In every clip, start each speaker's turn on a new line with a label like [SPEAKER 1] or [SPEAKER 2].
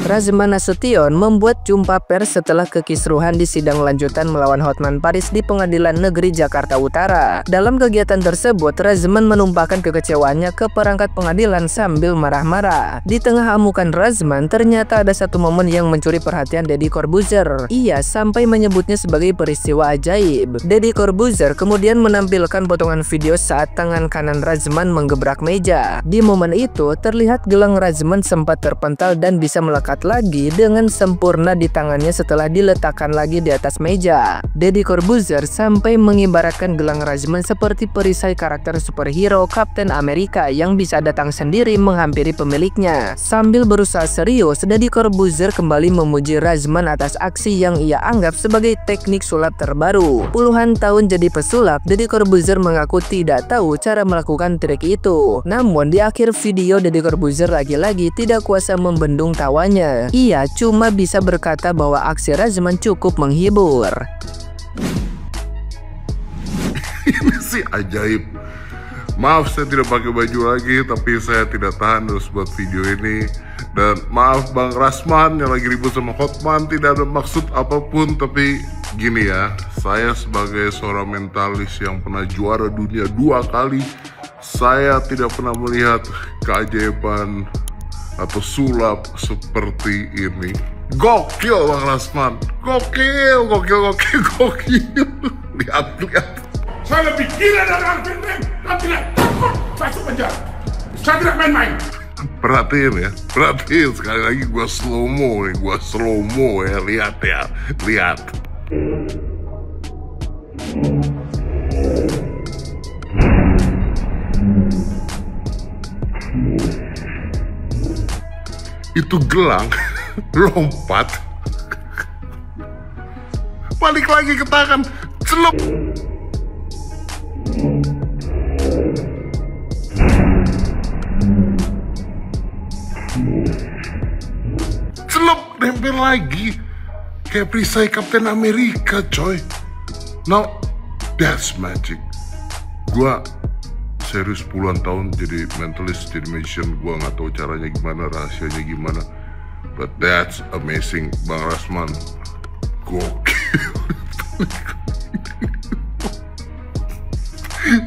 [SPEAKER 1] Razman Nasution membuat jumpa pers setelah kekisruhan di sidang lanjutan melawan Hotman Paris di Pengadilan Negeri Jakarta Utara. Dalam kegiatan tersebut, Razman menumpahkan kekecewaannya ke perangkat pengadilan sambil marah-marah. Di tengah amukan Razman, ternyata ada satu momen yang mencuri perhatian Deddy Corbuzier. Ia sampai menyebutnya sebagai peristiwa ajaib. Deddy Corbuzier kemudian menampilkan potongan video saat tangan kanan Razman menggebrak meja. Di momen itu, terlihat gelang Razman sempat terpental dan bisa melekat lagi dengan sempurna di tangannya setelah diletakkan lagi di atas meja. Deddy Corbuzier sampai mengibaratkan gelang Razman seperti perisai karakter superhero Kapten Amerika yang bisa datang sendiri menghampiri pemiliknya. Sambil berusaha serius, Deddy Corbuzier kembali memuji Razman atas aksi yang ia anggap sebagai teknik sulap terbaru. Puluhan tahun jadi pesulap, Deddy Corbuzier mengaku tidak tahu cara melakukan trik itu. Namun di akhir video, Deddy Corbuzier lagi-lagi tidak kuasa membendung tawanya. Ia cuma bisa berkata bahwa aksi Razman cukup menghibur.
[SPEAKER 2] Ini sih ajaib. Maaf saya tidak pakai baju lagi, tapi saya tidak tahan terus buat video ini. Dan maaf Bang Razman yang lagi ribut sama Hotman, tidak ada maksud apapun. Tapi gini ya, saya sebagai seorang mentalis yang pernah juara dunia 2 kali, saya tidak pernah melihat keajaiban atau sulap seperti ini. Gokil Bang Razman, gokil. Lihat.
[SPEAKER 3] Saya lebih gila dari Alvin Lim dan tidak takut masuk penjara. Saya tidak main-main.
[SPEAKER 2] Perhatiin sekali lagi gua slow mo ya, lihat. Itu gelang lompat balik lagi ke tangan, celup. Nempel lagi kayak perisai Kapten Amerika, coy. Now that's magic. Gua serius puluhan tahun jadi mentalist, jadi magician. Gua nggak tahu caranya gimana, rahasianya gimana, but that's amazing Bang Razman. Gokil.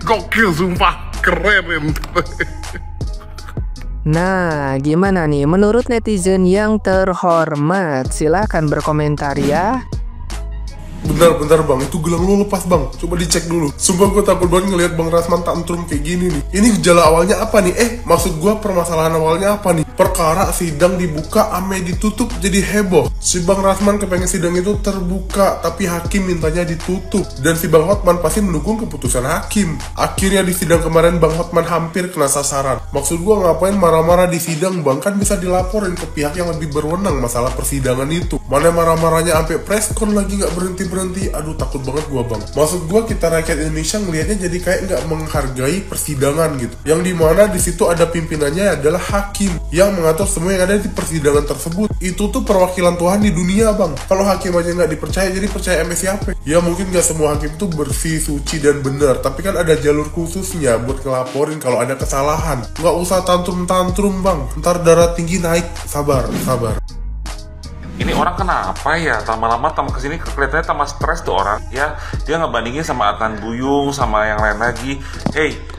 [SPEAKER 2] Gokil, sumpah keren.
[SPEAKER 1] Nah, gimana nih menurut netizen yang terhormat? Silahkan berkomentar ya.
[SPEAKER 4] Bentar bang, itu gelang lu lepas bang, coba dicek dulu. Sumpah gue takut banget ngeliat Bang Razman tantrum kayak gini nih. Ini gejala awalnya apa nih? Maksud gue permasalahan awalnya apa nih? Perkara sidang dibuka ame ditutup jadi heboh. Si Bang Razman kepengen sidang itu terbuka, tapi hakim mintanya ditutup. Dan si Bang Hotman pasti mendukung keputusan hakim. Akhirnya di sidang kemarin Bang Hotman hampir kena sasaran. Maksud gue ngapain marah-marah di sidang bang? Kan bisa dilaporin ke pihak yang lebih berwenang masalah persidangan itu. Mana marah-marahnya sampai preskon lagi nggak berhenti. Aduh takut banget gua bang. Maksud gua kita rakyat Indonesia ngelihatnya jadi kayak nggak menghargai persidangan gitu. Yang dimana di situ ada pimpinannya adalah hakim yang mengatur semua yang ada di persidangan tersebut. Itu tuh perwakilan Tuhan di dunia bang. Kalau hakim aja nggak dipercaya, jadi percaya sama siapa? Ya mungkin nggak semua hakim tuh bersih, suci dan benar. Tapi kan ada jalur khususnya buat ngelaporin kalau ada kesalahan. Nggak usah tantrum bang. Ntar darah tinggi naik. Sabar.
[SPEAKER 5] Ini orang kenapa ya, lama-lama tambah kesini kelihatannya tambah stres tuh orang ya. Dia ngebandingin sama Adnan Buyung sama yang lain lagi.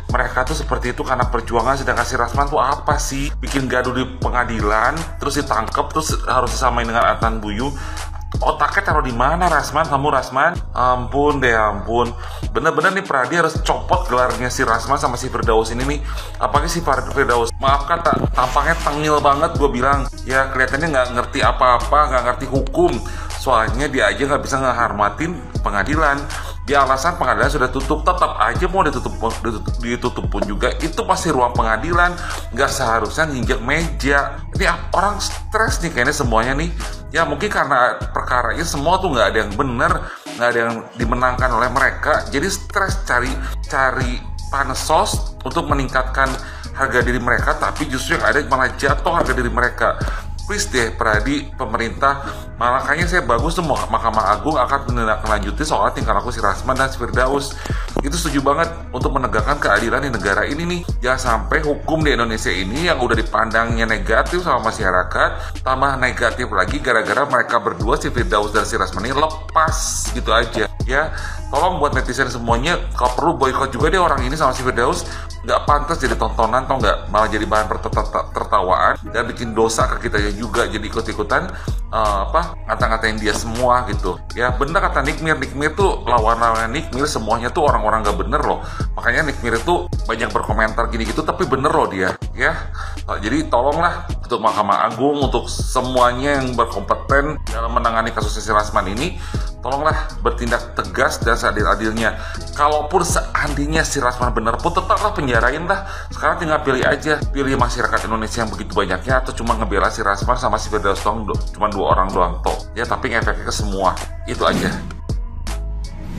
[SPEAKER 5] Mereka tuh seperti itu karena perjuangan, sedangkan si Razman tuh apa sih? Bikin gaduh di pengadilan, terus ditangkap, terus harus disamain dengan Adnan Buyung. Otaknya taruh di mana Razman? Kamu Razman? Ampun. Bener-bener nih Pradi harus copot gelarnya si Razman sama si Firdaus ini nih. Apalagi si Firdaus, maafkan tampaknya tengil banget gue bilang. Ya kelihatannya nggak ngerti apa-apa, nggak ngerti hukum. Soalnya dia aja nggak bisa ngehormatin pengadilan. Dia alasan pengadilan sudah tutup, tetap aja mau ditutup pun juga itu pasti ruang pengadilan, nggak seharusnya nginjek meja. Ini orang stres nih kayaknya semuanya nih. Ya mungkin karena perkaranya semua tuh nggak ada yang benar, nggak ada yang dimenangkan oleh mereka. Jadi stres cari pansos untuk meningkatkan harga diri mereka, tapi justru yang ada malah jatuh harga diri mereka. Please deh Pradi, pemerintah, makanya saya bagus tuh Mahkamah Agung akan menindaklanjuti soal tingkah laku si Razman dan si Firdaus. itu setuju banget untuk menegakkan keadilan di negara ini nih. Jangan sampai hukum di Indonesia ini yang udah dipandangnya negatif sama masyarakat tambah negatif lagi gara-gara mereka berdua, si Firdaus dan si Rasman ini lepas gitu aja ya. Tolong buat netizen semuanya, kalau perlu boykot juga deh orang ini sama si Firdaus. Nggak pantas jadi tontonan, atau nggak malah jadi bahan tertawaan dan bikin dosa ke kita juga, jadi ikut-ikutan ngata-ngatain dia semua gitu ya. Bener kata Nick Mir tuh lawan-lawan Nick Mir semuanya tuh orang-orang nggak bener loh. Makanya Nick Mir tuh banyak berkomentar gini gitu, tapi bener loh dia ya. Jadi tolonglah untuk Mahkamah Agung, untuk semuanya yang berkompeten dalam menangani kasus si Rasman ini, tolonglah bertindak tegas dan seadil-adilnya. Kalaupun seandainya si Rasman bener pun, tetaplah penjarain lah. Sekarang tinggal pilih aja, pilih masyarakat Indonesia yang begitu banyaknya atau cuma ngebela si Rasman sama si Firdaus doang, cuma 2 orang doang toh ya, tapi ngefeknya ke semua. Itu aja.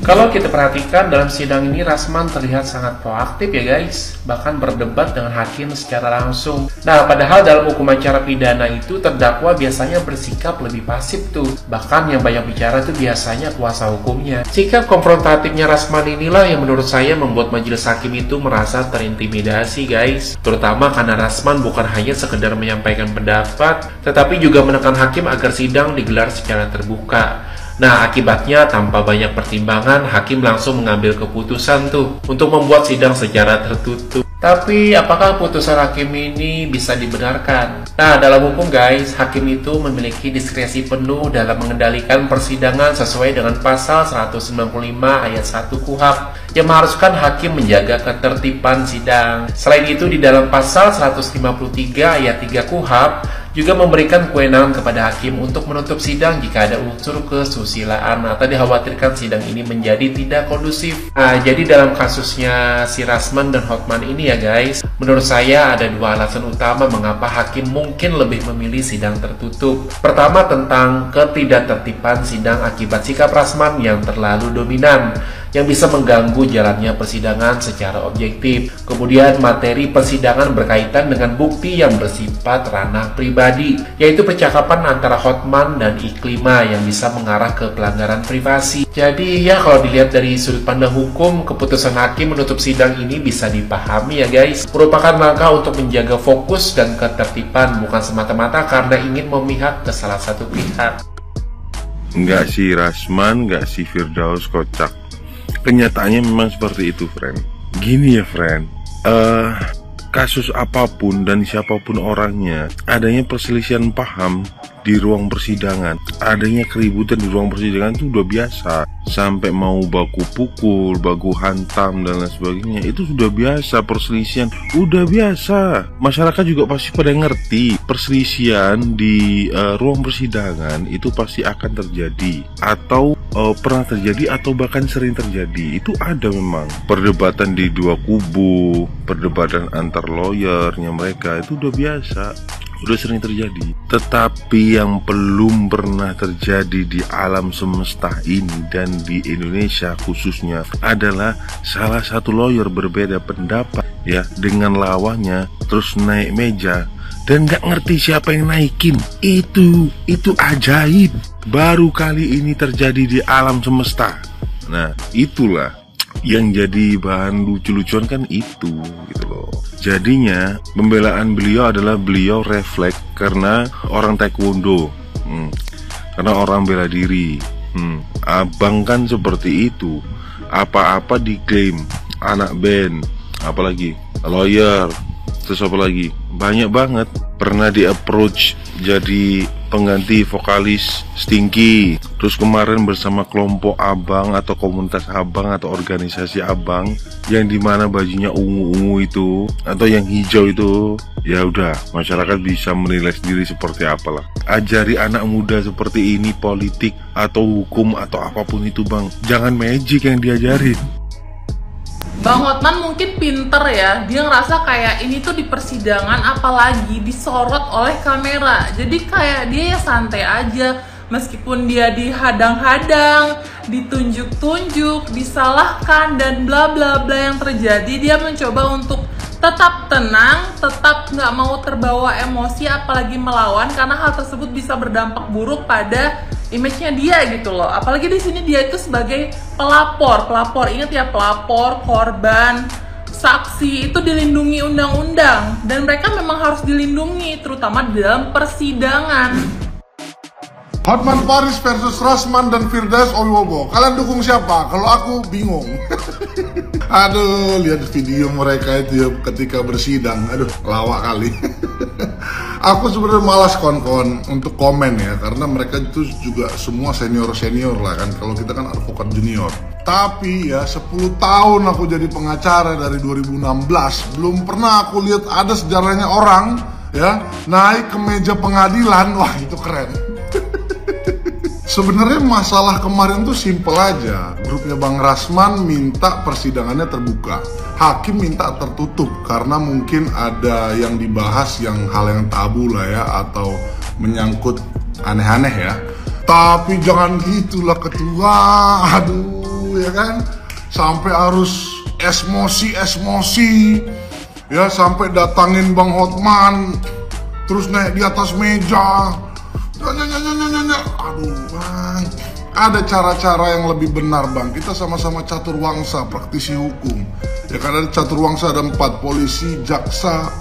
[SPEAKER 6] Kalau kita perhatikan dalam sidang ini, Rasman terlihat sangat proaktif ya guys, bahkan berdebat dengan hakim secara langsung. Nah, padahal dalam hukum acara pidana itu terdakwa biasanya bersikap lebih pasif tuh, bahkan yang banyak bicara itu biasanya kuasa hukumnya. Sikap konfrontatifnya Rasman inilah yang menurut saya membuat majelis hakim itu merasa terintimidasi guys, terutama karena Rasman bukan hanya sekedar menyampaikan pendapat, tetapi juga menekan hakim agar sidang digelar secara terbuka. Nah, akibatnya tanpa banyak pertimbangan, hakim langsung mengambil keputusan tuh untuk membuat sidang secara tertutup. Tapi, apakah putusan hakim ini bisa dibenarkan? Nah, dalam hukum guys, hakim itu memiliki diskresi penuh dalam mengendalikan persidangan sesuai dengan pasal 195 ayat 1 KUHP yang mengharuskan hakim menjaga ketertiban sidang. Selain itu, di dalam pasal 153 ayat 3 KUHP juga memberikan kewenangan kepada hakim untuk menutup sidang jika ada unsur kesusilaan atau dikhawatirkan sidang ini menjadi tidak kondusif. Nah, jadi dalam kasusnya si Rasman dan Hotman ini ya guys, menurut saya ada 2 alasan utama mengapa hakim mungkin lebih memilih sidang tertutup. Pertama, tentang ketidaktertiban sidang akibat sikap Rasman yang terlalu dominan, yang bisa mengganggu jalannya persidangan secara objektif. Kemudian materi persidangan berkaitan dengan bukti yang bersifat ranah pribadi, yaitu percakapan antara Hotman dan Iklima yang bisa mengarah ke pelanggaran privasi. Jadi ya kalau dilihat dari sudut pandang hukum, keputusan hakim menutup sidang ini bisa dipahami ya guys, merupakan langkah untuk menjaga fokus dan ketertiban, bukan semata-mata karena ingin memihak ke salah satu pihak.
[SPEAKER 7] Nggak si Rasman, nggak si Firdaus kocak. Kenyataannya memang seperti itu, friend. Gini ya, friend. Kasus apapun dan siapapun orangnya, adanya perselisihan paham di ruang persidangan, adanya keributan di ruang persidangan itu udah biasa. Sampai mau baku pukul, baku hantam dan lain sebagainya, itu sudah biasa. Perselisihan udah biasa. Masyarakat juga pasti pada ngerti perselisihan di ruang persidangan itu pasti akan terjadi, atau pernah terjadi, atau bahkan sering terjadi. Itu ada memang perdebatan di 2 kubu, perdebatan antar lawyernya mereka, itu udah biasa, udah sering terjadi. Tetapi yang belum pernah terjadi di alam semesta ini dan di Indonesia khususnya adalah salah satu lawyer berbeda pendapat ya dengan lawannya, terus naik meja dan nggak ngerti siapa yang naikin. Itu ajaib, baru kali ini terjadi di alam semesta. Nah, itulah yang jadi bahan lucu-lucuan kan itu gitu loh. Jadinya pembelaan beliau adalah beliau refleks karena orang taekwondo, karena orang bela diri. Abang kan seperti itu, apa-apa diklaim, anak band, apalagi lawyer, terus apa lagi, banyak banget. Pernah di approach jadi pengganti vokalis Stinky, terus kemarin bersama kelompok abang atau komunitas abang atau organisasi abang yang dimana bajunya ungu-ungu itu atau yang hijau itu. Ya udah, masyarakat bisa menilai sendiri seperti apalah. Ajari anak muda seperti ini politik atau hukum atau apapun itu bang, jangan magic yang diajarin.
[SPEAKER 8] Bang Hotman mungkin pinter ya, dia ngerasa kayak ini tuh di persidangan apalagi disorot oleh kamera. Jadi kayak dia ya santai aja, meskipun dia dihadang-hadang, ditunjuk-tunjuk, disalahkan dan bla bla bla yang terjadi, dia mencoba untuk tetap tenang, tetap nggak mau terbawa emosi apalagi melawan, karena hal tersebut bisa berdampak buruk pada image-nya dia gitu loh. Apalagi di sini dia itu sebagai pelapor. Ingat ya, pelapor, korban, saksi itu dilindungi undang-undang, dan mereka memang harus dilindungi terutama dalam persidangan.
[SPEAKER 3] Hotman Paris versus Rasman dan Firdaus Wibowo. Kalian dukung siapa? Kalau aku bingung. Aduh, lihat video mereka itu ya ketika bersidang. Aduh, lawak kali. Aku sebenarnya malas kawan-kawan untuk komen ya, karena mereka itu juga semua senior lah kan. Kalau kita kan advokat junior. Tapi ya 10 tahun aku jadi pengacara dari 2016, belum pernah aku lihat ada sejarahnya orang ya naik ke meja pengadilan. Wah, itu keren. Sebenarnya masalah kemarin tuh simple aja. Grupnya Bang Rasman minta persidangannya terbuka, hakim minta tertutup karena mungkin ada yang dibahas yang hal yang tabu lah ya, atau menyangkut aneh-aneh ya. Tapi jangan gitulah ketua, aduh ya kan, sampai harus esmosi ya, sampai datangin Bang Hotman terus naik di atas meja. Aduh bang, ada cara-cara yang lebih benar bang. Kita sama-sama caturwangsa, praktisi hukum. Ya kan ada caturwangsa, ada 4, polisi, jaksa,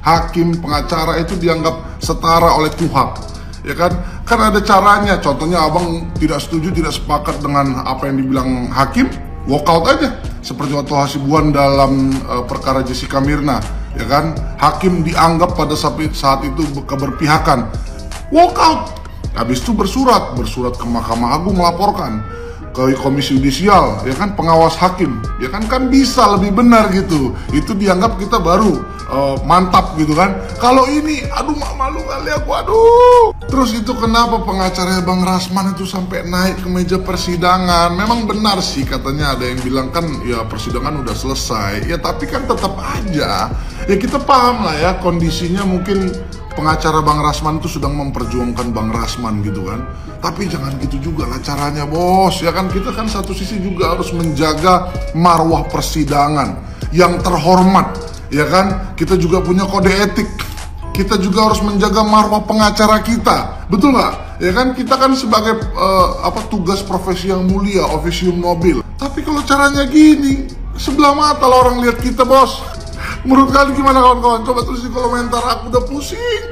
[SPEAKER 3] hakim, pengacara itu dianggap setara oleh KUHP. Ya kan ada caranya. Contohnya abang tidak setuju, tidak sepakat dengan apa yang dibilang hakim, walk out aja. Seperti waktu Hasibuan dalam perkara Jessica Mirna. Ya kan, hakim dianggap pada saat itu keberpihakan, walk out. Habis itu bersurat ke Mahkamah Agung, melaporkan ke Komisi Yudisial, ya kan, pengawas hakim, ya kan bisa lebih benar gitu. Itu dianggap kita baru mantap gitu kan. Kalau ini, aduh malu kali aku, aduh. Terus itu kenapa pengacaranya Bang Rasman itu sampai naik ke meja persidangan? Memang benar sih katanya, ada yang bilang kan ya persidangan udah selesai. Ya tapi kan tetap aja, ya kita paham lah ya kondisinya, mungkin pengacara Bang Rasman itu sedang memperjuangkan Bang Rasman gitu kan. Tapi jangan gitu juga lah caranya bos, ya kan. Kita kan satu sisi juga harus menjaga marwah persidangan yang terhormat, ya kan. Kita juga punya kode etik, kita juga harus menjaga marwah pengacara kita, betul nggak? Ya kan, kita kan sebagai tugas profesi yang mulia, officium nobile. Tapi kalau caranya gini, sebelah mata lah orang lihat kita bos. Menurut kalian gimana kawan-kawan? Coba tulis di komentar, aku udah pusing.